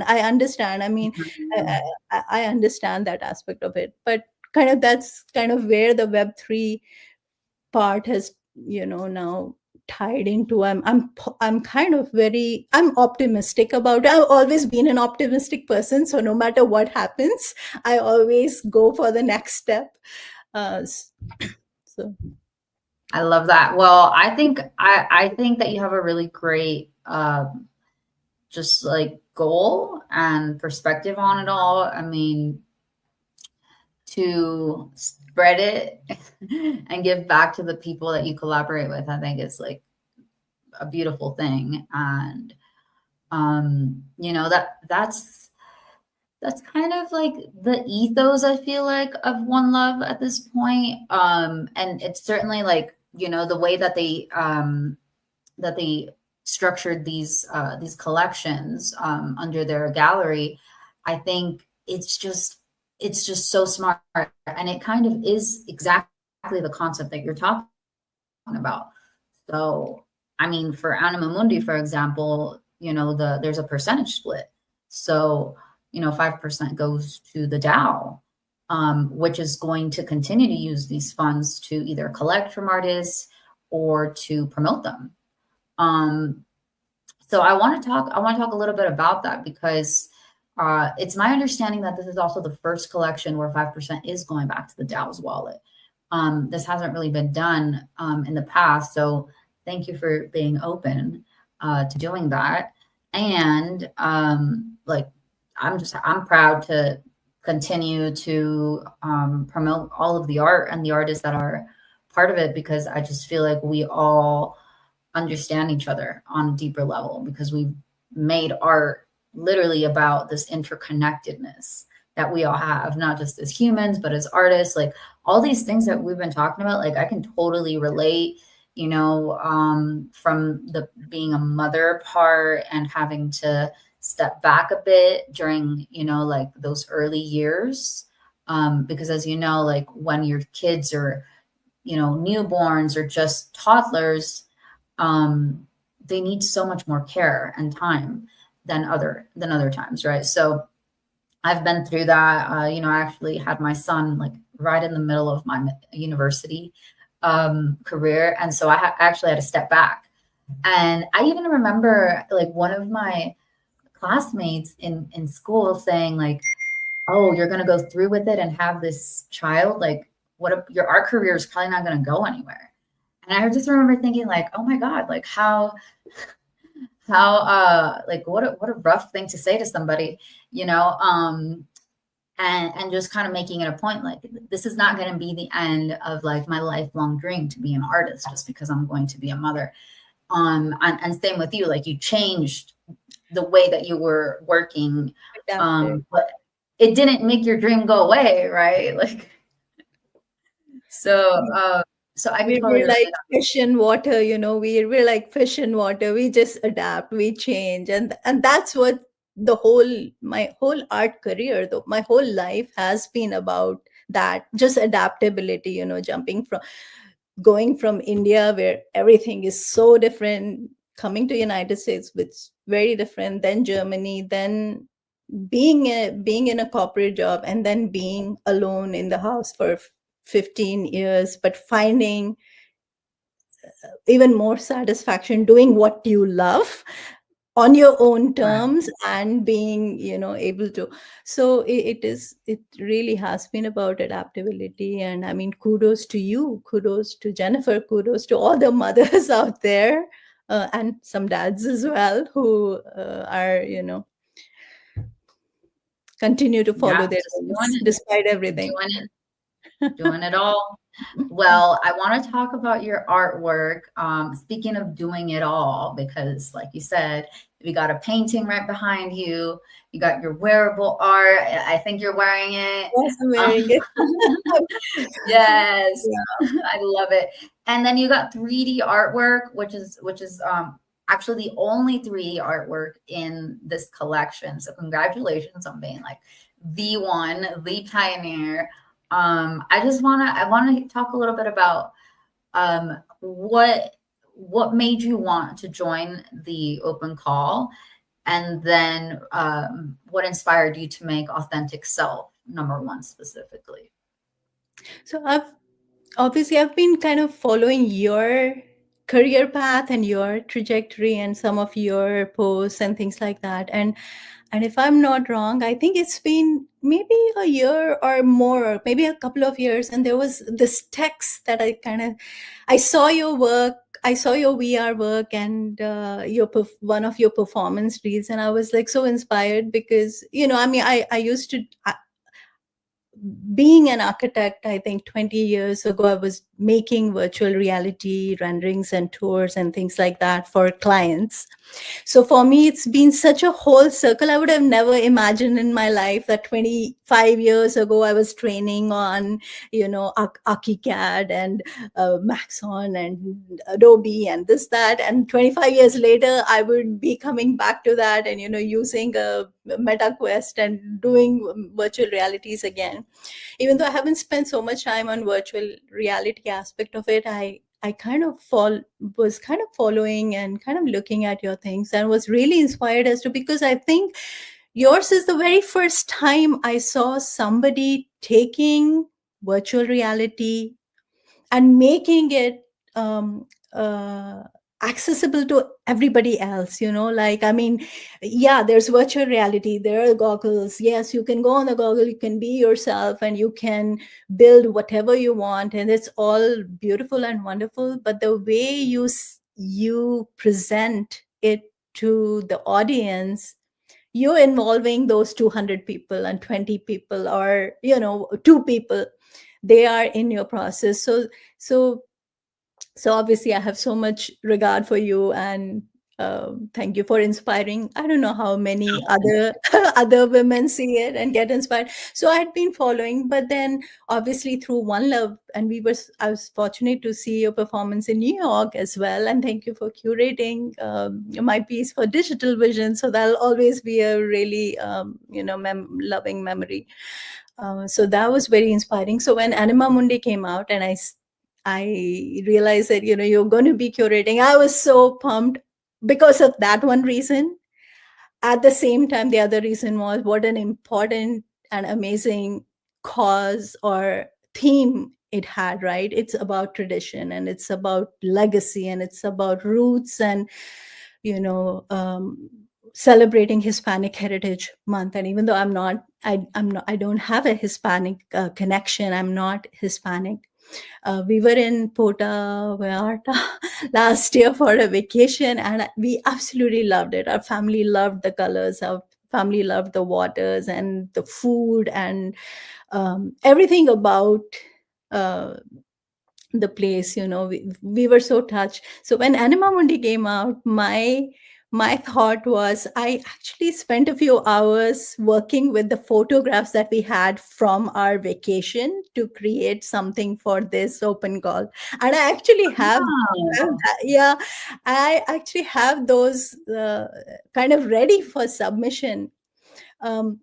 I understand. I mean, I, I understand that aspect of it, but that's kind of where the Web3 part has now tied into. I'm kind of I'm optimistic about it. I've always been an optimistic person, so no matter what happens, I always go for the next step. So I love that. Well, I think that you have a really great just like goal and perspective on it all. I mean, to spread it and give back to the people that you collaborate with, I think is like a beautiful thing. And that's kind of like the ethos, I feel like, of One Love at this point. And it's certainly like, the way that they structured these collections under their gallery. I think it's just so smart, and it kind of is exactly the concept that you're talking about. So, I mean, for Anima Mundi, for example, there's a percentage split. So, 5% goes to the DAO, which is going to continue to use these funds to either collect from artists or to promote them. Um, so I want to talk a little bit about that, because it's my understanding that this is also the first collection where 5% is going back to the DAO's wallet. This hasn't really been done in the past, so thank you for being open to doing that. And like, I'm proud to continue to promote all of the art and the artists that are part of it, because I just feel like we all understand each other on a deeper level, because we've made art literally about this interconnectedness that we all have, not just as humans, but as artists. Like, all these things that we've been talking about, like, I can totally relate, from the being a mother part and having to step back a bit during, like those early years Because as you know, like when your kids are, newborns or just toddlers, they need so much more care and time than other times, right? So I've been through that. I actually had my son like right in the middle of my university career, and so I actually had to step back. And I even remember like one of my classmates in school saying like, "Oh, you're going to go through with it and have this child? Like, your art career is probably not going to go anywhere." And I just remember thinking like, "Oh my God, like how like what a rough thing to say to somebody, you know?" And just kind of making it a point like this is not going to be the end of like my lifelong dream to be an artist just because I'm going to be a mother. And same with you, like you changed the way that you were working, Adapted. but it didn't make your dream go away, right? Like so so I could totally We're like relate. fish in water, we're like fish in water. We just adapt, we change, and that's what my whole art career, though my whole life has been about, that just adaptability, jumping from going from India where everything is so different, coming to United States, which is very different, then Germany, then being in a corporate job, and then being alone in the house for 15 years, but finding even more satisfaction doing what you love on your own Right. terms, and being able to. So it really has been about adaptability. And I mean, kudos to you, kudos to Jennifer, kudos to all the mothers out there, and some dads as well, who are continue to follow Yeah, their just dreams despite everything. doing it all. Well, I want to talk about your artwork. Speaking of doing it all, because like you said, we got a painting right behind you. You got your wearable art. I think you're wearing it. Yes, I'm Um, wearing it. yes, Yeah. I love it. And then you got 3D artwork, which is actually the only 3D artwork in this collection. So congratulations on being like the one, the pioneer. I want to talk a little bit about what made you want to join the open call, and then what inspired you to make authentic self number one specifically. So I've been kind of following your career path and your trajectory and some of your posts and things like that. And if I'm not wrong, I think it's been maybe a year or more, or maybe a couple of years. And there was this text that I saw your work. I saw your VR work and one of your performance reels, and I was like so inspired because I mean I used to being an architect. I think 20 years ago, I was making virtual reality renderings and tours and things like that for clients. So for me, it's been such a whole circle. I would have never imagined in my life that 25 years ago, I was training on, ArchiCAD and Maxon and Adobe and this, that. And 25 years later, I would be coming back to that and, using a MetaQuest and doing virtual realities again. Even though I haven't spent so much time on virtual reality aspect of it, I kind of was kind of following and kind of looking at your things and was really inspired as to, because I think yours is the very first time I saw somebody taking virtual reality and making it uh, accessible to everybody else. Like, I mean, yeah, there's virtual reality, there are goggles. Yes, you can go on the goggle, you can be yourself, and you can build whatever you want, and it's all beautiful and wonderful. But the way you present it to the audience, you're involving those 200 people and 20 people, or 2 people, they are in your process. So obviously I have so much regard for you, and thank you for inspiring. I don't know how many other other women see it and get inspired. So I had been following, but then obviously through One Love, and I was fortunate to see your performance in New York as well. And thank you for curating my piece for Digital Vision. So that'll always be a really loving memory. So that was very inspiring. So when Anima Mundi came out, and I realized that, you're going to be curating, I was so pumped because of that one reason. At the same time, the other reason was what an important and amazing cause or theme it had, right? It's about tradition, and it's about legacy, and it's about roots, and you know um, celebrating Hispanic Heritage Month. And even though I don't have a Hispanic connection, I'm not Hispanic. We were in Pota Vallarta last year for a vacation, and we absolutely loved it. Our family loved the colors. Our family loved the waters and the food, and everything about uh, the place. We were so touched. So when Anima Mundi came out, my thought was, I actually spent a few hours working with the photographs that we had from our vacation to create something for this open call. And I actually have Wow. that, yeah, I actually have those kind of ready for submission. um,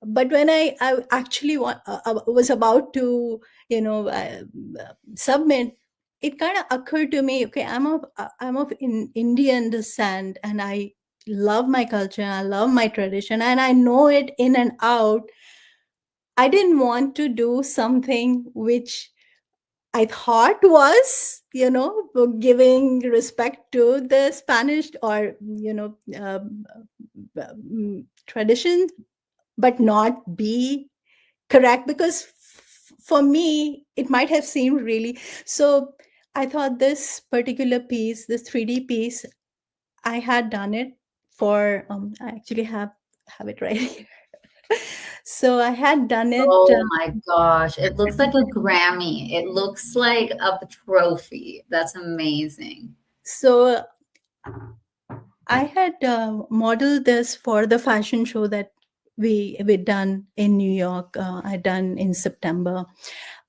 but when I actually was about to submit, it kind of occurred to me, okay, I'm of Indian descent, and I love my culture, I love my tradition, and I know it in and out. I didn't want to do something which I thought was, giving respect to the Spanish or tradition, but not be correct, because for me it might have seemed really. So I thought this particular piece, this 3D piece, I had done it for I actually have it right here. So I had done it Oh my gosh. It looks like a Grammy. It looks like a trophy. That's amazing. so I had modeled this for the fashion show that we done in New York. I done in September,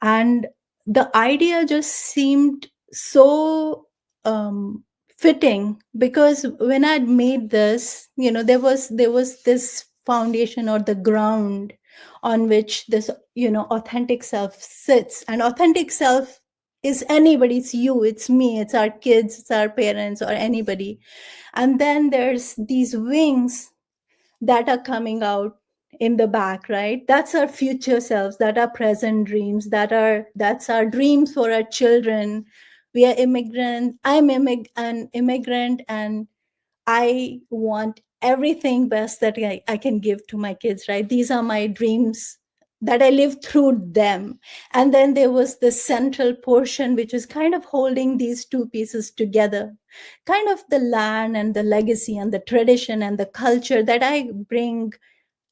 and the idea just seemed so fitting, because when I'd made this, there was this foundation, or the ground on which this authentic self sits. And authentic self is anybody. It's you, it's me, it's our kids, it's our parents, or anybody. And then there's these wings that are coming out in the back, right? That's our future selves, that are present dreams, that's our dreams for our children. We are immigrants. An immigrant, and I want everything best that I can give to my kids, right? These are my dreams that I live through them. And then there was the central portion, which is kind of holding these two pieces together, kind of the land and the legacy and the tradition and the culture that I bring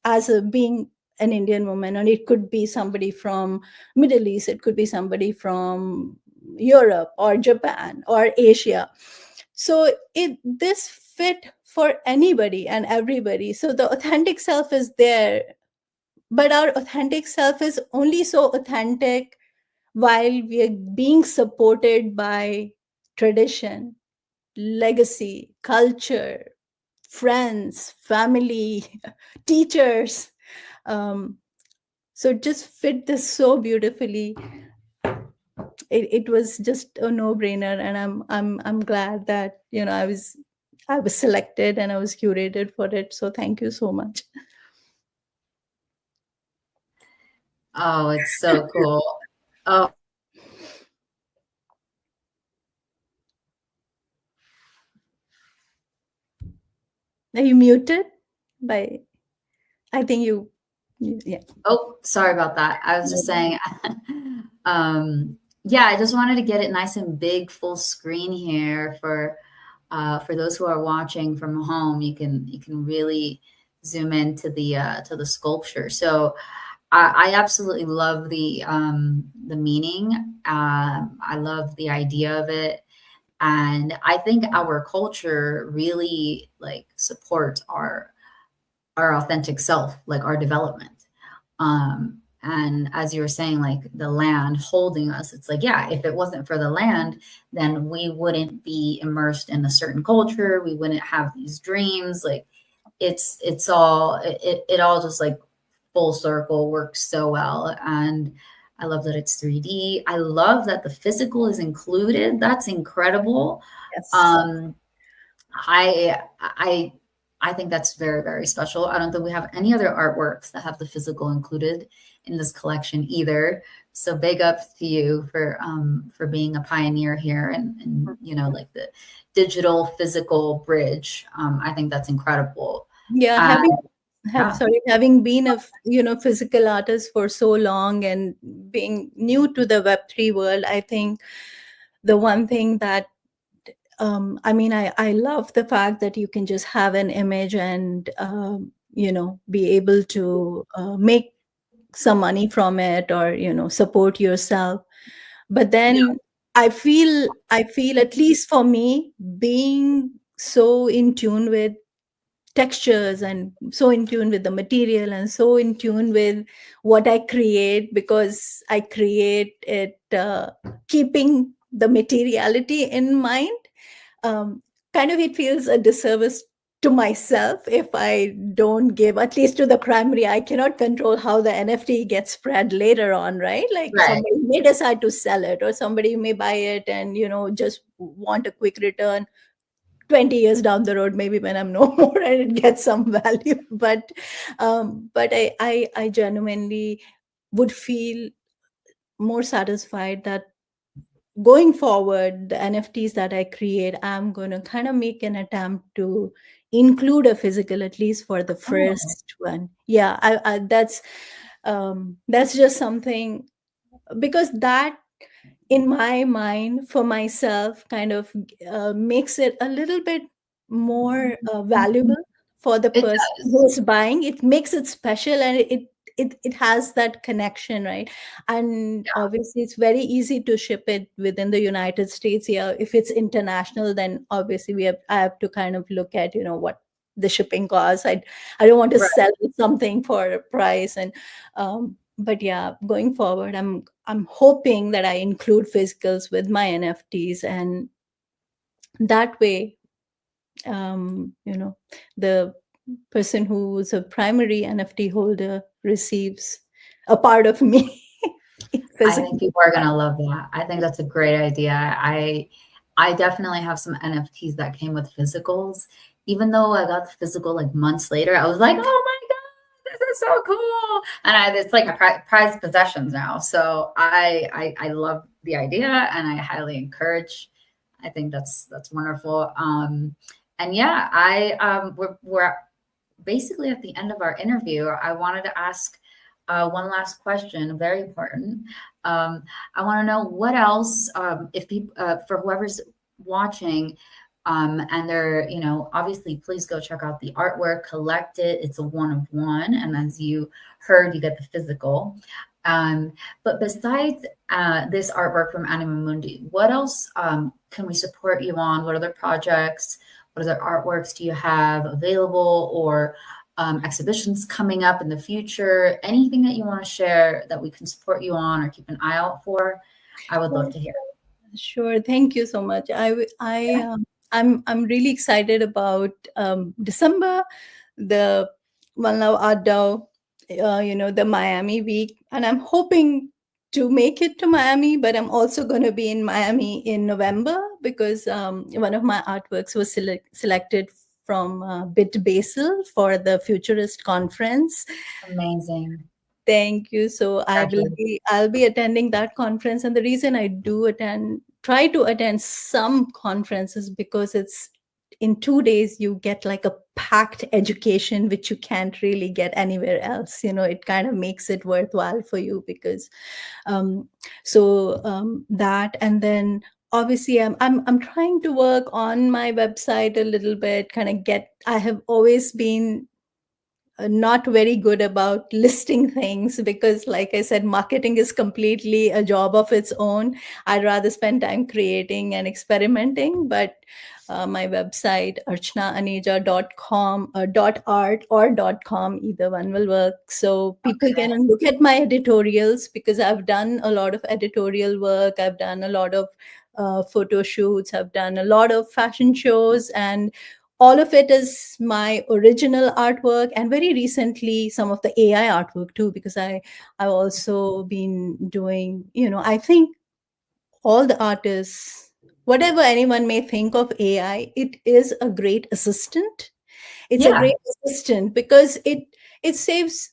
as a being an Indian woman. And it could be somebody from Middle East, it could be somebody from Europe or Japan or Asia. So this fit for anybody and everybody. So the authentic self is there, but our authentic self is only so authentic while we are being supported by tradition, legacy, culture, friends, family, teachers. Um, so it just fit this so beautifully. It was just a no-brainer, and I'm glad that I was selected and I was curated for it. So thank you so much. Oh, it's so cool. Oh, Are you muted? By I think yeah. oh, sorry about that. I was just saying, yeah, I just wanted to get it nice and big, full screen here for those who are watching from home. You can really zoom into the sculpture. So I absolutely love the meaning. I love the idea of it. And I think our culture really like supports our authentic self, like our development. And as you were saying, like the land holding us, it's like, yeah, if it wasn't for the land, then we wouldn't be immersed in a certain culture. We wouldn't have these dreams. Like it all just like full circle, works so well. And I love that it's 3D. I love that the physical is included. That's incredible. Yes. Um, I I I think that's very, very special. I don't think we have any other artworks that have the physical included in this collection either. So big ups to you for being a pioneer here and you know like the digital physical bridge. I think that's incredible. Yeah, Uh, yeah, having been physical artist for so long and being new to the Web3 world, I think the one thing that I mean, I love the fact that you can just have an image and be able to make some money from it, or support yourself. But yeah, then I feel, at least for me, being so in tune with textures and so in tune with the material and so in tune with what I create, because I create it keeping the materiality in mind. um, Kind of it feels a disservice to myself if I don't give, at least to the primary. I cannot control how the NFT gets spread later on, right? Like right, somebody may decide to sell it, or somebody may buy it and just want a quick return 20 years down the road, maybe when I'm no more, and it gets some value. But I genuinely would feel more satisfied that going forward, the NFTs that I create, I'm going to kind of make an attempt to include a physical, at least for the oh, first one. Yeah, that's just something, because that, in my mind, for myself, kind of makes it a little bit more valuable for the it person does, who's buying. It makes it special, and it has that connection, right? And yeah, obviously it's very easy to ship it within the United States. Yeah, if it's international, then obviously I have to kind of look at what the shipping costs. I don't want to right. sell something for a price. And but yeah, going forward, I'm hoping that I include physicals with my NFTs, and that way, the person who's a primary NFT holder receives a part of me I think physically. people are gonna love that. I think that's a great idea. I definitely have some NFTs that came with physicals. Even though I got the physical like months later, I was like, oh my God, this is so cool. And it's like a prized possessions now. So I love the idea and I highly encourage. I think that's wonderful. And yeah, we're basically at the end of our interview. I wanted to ask one last question, very important. Um, I want to know what else, if people, for whoever's watching, and they're, obviously, please go check out the artwork, collect it. It's a one of one, and as you heard, you get the physical. Um, but besides this artwork from Anima Mundi, what else can we support you on? What other projects? What other artworks do you have available, or exhibitions coming up in the future? Anything that you want to share that we can support you on or keep an eye out for? I would love to hear. Sure. Thank you so much. I'm really excited about December, the One Love Art DAO, the Miami week, and I'm hoping to make it to Miami. But I'm also going to be in Miami in November, because one of my artworks was selected from Bit Basel for the Futurist conference. Amazing. Thank you. So Congratulations. I'll be attending that conference. And the reason I do try to attend some conferences, because it's in 2 days you get like a packed education, which you can't really get anywhere else. It kind of makes it worthwhile for you, because um that. And then obviously I'm trying to work on my website a little bit, kind of I have always been not very good about listing things, because like I said, marketing is completely a job of its own. I'd rather spend time creating and experimenting. But my website, archana.aneja.com, .art or .com, either one will work, so people Okay. can look at my editorials, because I've done a lot of editorial work. I've done a lot of photo shoots. I've done a lot of fashion shows. And all of it is my original artwork, and very recently some of the AI artwork too, because I've also been doing, I think all the artists, whatever anyone may think of AI, it is a great assistant. It's a Yeah, great assistant because it saves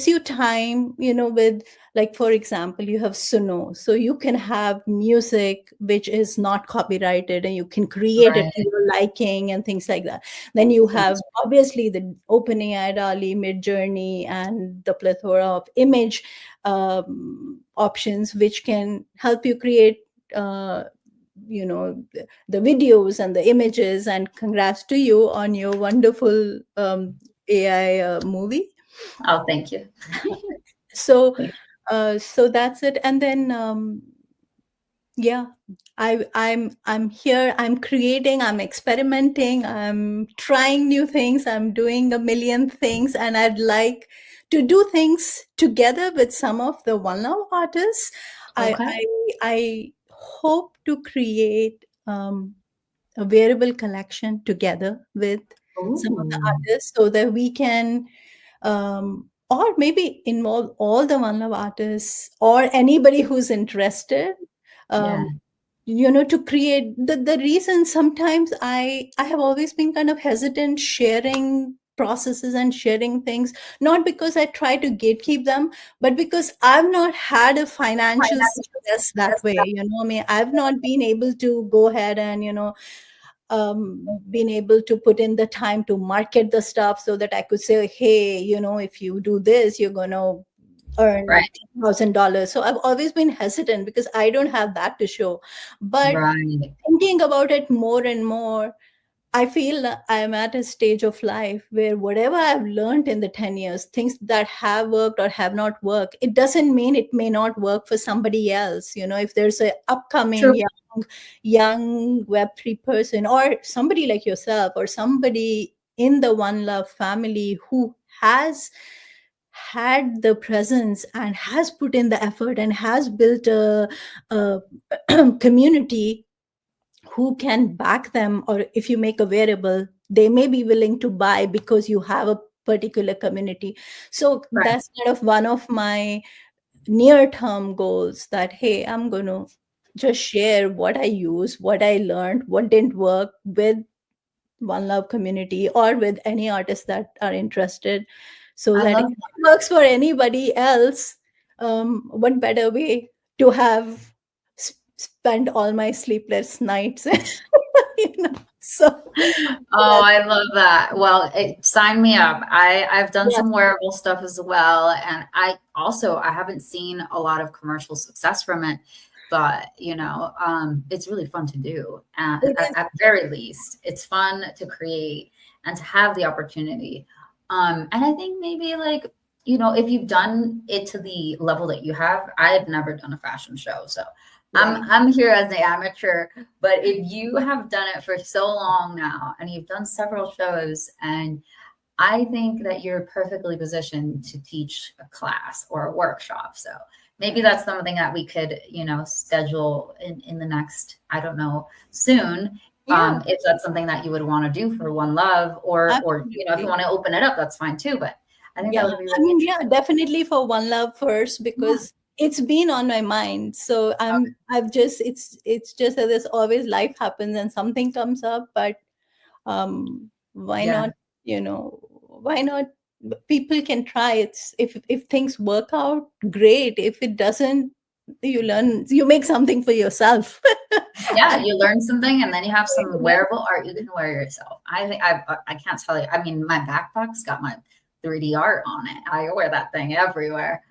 you time, with, like, for example, you have Suno, so you can have music which is not copyrighted and you can create it right. to your liking and things like that. Then you have That's obviously the OpenAI, DALL-E, Midjourney, and the plethora of image options which can help you create uh, the videos and the images. And congrats to you on your wonderful AI movie. Oh, thank you. So Thank so that's it. And then yeah, I'm here, I'm creating, I'm experimenting, I'm trying new things, I'm doing a million things, and I'd like to do things together with some of the One Love artists. you. i Okay. i I hope to create a wearable collection together with some of the Ooh, artists, so that we can or maybe involve all the One Love artists or anybody who's interested, yeah. um, to create the reason. Sometimes I have always been kind of hesitant sharing processes and sharing things, not because I try to gatekeep them, but because I've not had a financial success that way. I mean, I've not been able to go ahead and been able to put in the time to market the stuff so that I could say, hey, if you do this, you're going to earn Right. $1,000. So I've always been hesitant because I don't have that to show. But Right. thinking about it more and more, I feel that I'm at a stage of life where whatever I've learned in the 10 years, things that have worked or have not worked, it doesn't mean it may not work for somebody else. If there's a upcoming True. young Web3 person, or somebody like yourself, or somebody in the One Love family who has had the presence and has put in the effort and has built a community who can back them, or if you make a variable, they may be willing to buy because you have a particular community. So Right. that's kind of one of my near term goals, that hey, I'm going to just share what I use, what I learned, what didn't work, with One Love community or with any artists that are interested, so I that if love it works for anybody else, what better way to have spent all my sleepless nights. So Oh, I love that. Well, sign me up. I've done yeah, some wearable stuff as well, and I haven't seen a lot of commercial success from it, but it's really fun to do. it At very least, it's fun to create and to have the opportunity. And I think maybe like if you've done it to the level that you have, I've never done a fashion show, so right. I'm here as the amateur, but if you have done it for so long now and you've done several shows, and I think that you're perfectly positioned to teach a class or a workshop. So maybe that's something that we could, schedule in the next, I don't know, soon. Yeah, If that's something that you would want to do for One Love, or if you absolutely. want to open it up, that's fine too. But I think Yeah, that would be I really mean, yeah, interesting. definitely for One Love first, Yeah. because it's been on my mind. So it's just that there's always life happens and something comes up, but why Yeah. not, why not? People can try. It's, if things work out, great. If it doesn't, you make something for yourself. Yeah, And you learn something, and then you have some yeah, wearable art you can wear yourself. I think I can't tell you. I mean, my backpack's got my 3D art on it. I wear that thing everywhere.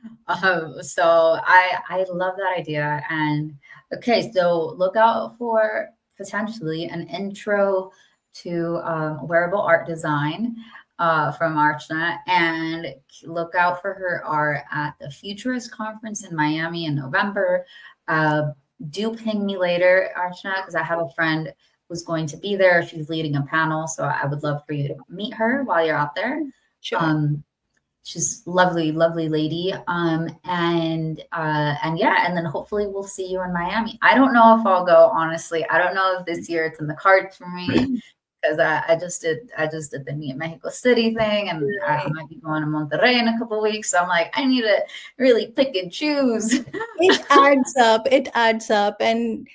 So I love that idea. And okay, so look out for potentially an intro to wearable art design from Archana, and look out for her art at the Futurist Conference in Miami in November. Uh, do ping me later, Archana, because I have a friend who's going to be there. She's leading a panel, so I would love for you to meet her while you're out there. sure. Um, she's lovely, lovely lady. And yeah, and then hopefully we'll see you in Miami. I don't know if I'll go, honestly. I don't know if this year it's in the cards for me because I just did the Meet Mexico City thing, and I Right. might be going to Monterrey in a couple of weeks. So I'm like, I need to really pick and choose. It adds up. It adds up, and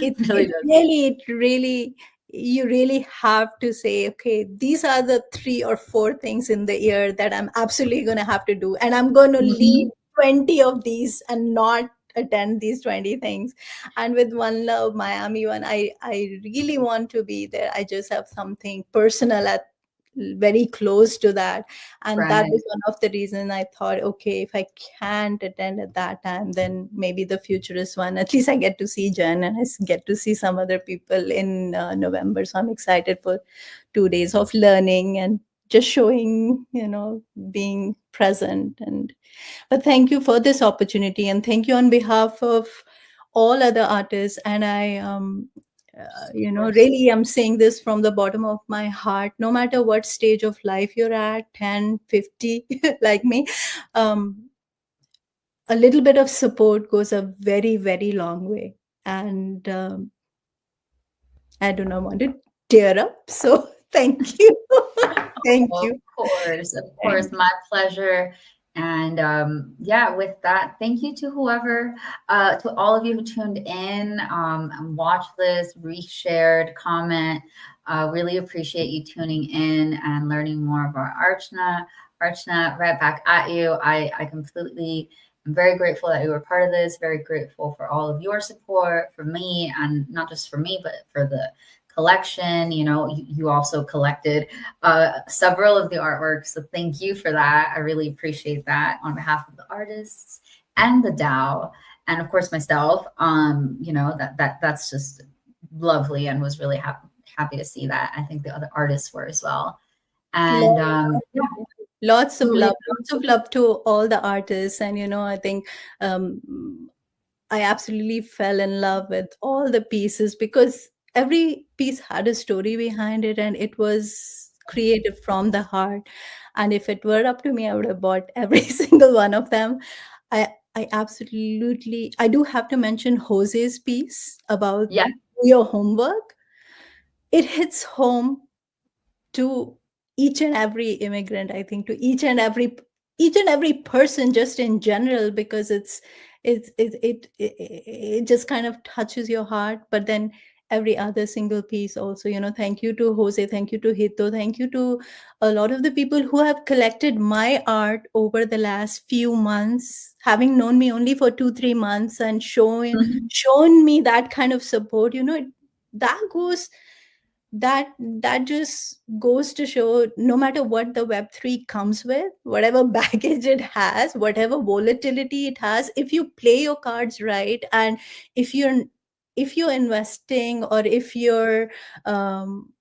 Really does. it really, you really have to say, okay, these are the 3 or 4 things in the year that I'm absolutely going to have to do, and I'm going to leave Mhm. 20 of these and not attend these 20 things. And with One Love Miami one, I really want to be there. I just have something personal at very close to that, and that Right. was one of the reasons I thought, okay, if I can't attend at that time, then maybe the futurist one, at least I get to see Jen, and get to see some other people in November. So I'm excited for 2 days of learning and just showing, being present. And but thank you for this opportunity, and thank you on behalf of all other artists. And Of course. really, I'm saying this from the bottom of my heart. No matter what stage of life you're at, 10, 50, like me, um, a little bit of support goes a very, very long way. And I do not want to tear up. So thank you. Thank Of you. course, of Thank course, my pleasure. And yeah, with that, thank you to whoever, to all of you who tuned in and watched this, reshared, comment. Really appreciate you tuning in and learning more about Archana. Archana, right back at you. I completely am very grateful that you were part of this. Very grateful for all of your support for me, and not just for me, but for the collection. You also collected several of the artworks. So thank you for that. I really appreciate that on behalf of the artists and the DAO, and of course myself. That's just lovely, and was really happy to see that. I think the other artists were as well. And you. yeah, truly, Lots of love to all the artists. And I think I absolutely fell in love with all the pieces, because every piece had a story behind it, and it was created from the heart. And if it were up to me, I would have bought every single one of them. I absolutely, I do have to mention Jose's piece about yeah, your homework. It hits home to each and every immigrant, I think, to each and every person, just in general, because it just kind of touches your heart. But then every other single piece also, thank you to Jose, thank you to Hito, thank you to a lot of the people who have collected my art over the last few months, having known me only for 2 3 months, and mhm, shown me that kind of support. That goes that just goes to show, no matter what the Web3 comes with, whatever baggage it has, whatever volatility it has, if you play your cards right, and if you're if you're investing, or if you're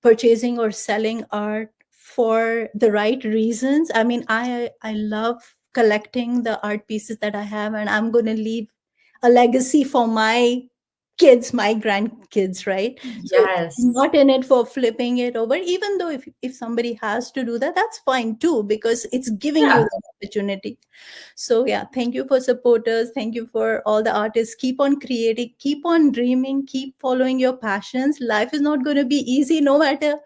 purchasing or selling art for the right reasons. I mean, I love collecting the art pieces that I have, and I'm going to leave a legacy for my kids, my grandkids, right? So I'm yes, not in it for flipping it over, even though if somebody has to do that, that's fine too, because it's giving you yeah, that opportunity. So yeah, thank you for supporters. Thank you for all the artists. Keep on creating, keep on dreaming, keep following your passions. Life is not going to be easy, no matter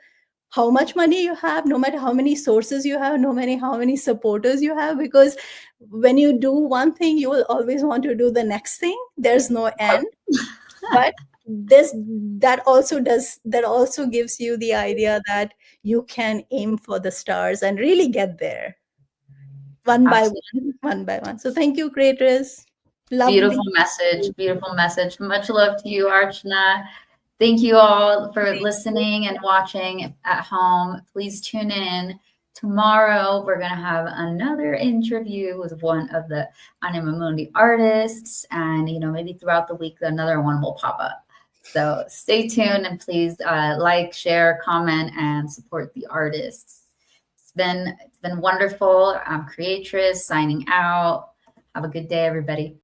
how much money you have, no matter how many sources you have, no matter how many supporters you have, because when you do one thing, you will always want to do the next thing. There's no end. But this that also gives you the idea that you can aim for the stars and really get there, one by absolutely. one, one by one. So thank you, Creatress. Beautiful Lovely. message. Beautiful message. Much love to you, Archana. Thank you all for Thank you. listening and watching at home. Please tune in. Tomorrow, we're going to have another interview with one of the Anima Mundi artists. And, maybe throughout the week, another one will pop up. So stay tuned, and please like, share, comment, and support the artists. It's been wonderful. I'm Creatress signing out. Have a good day, everybody.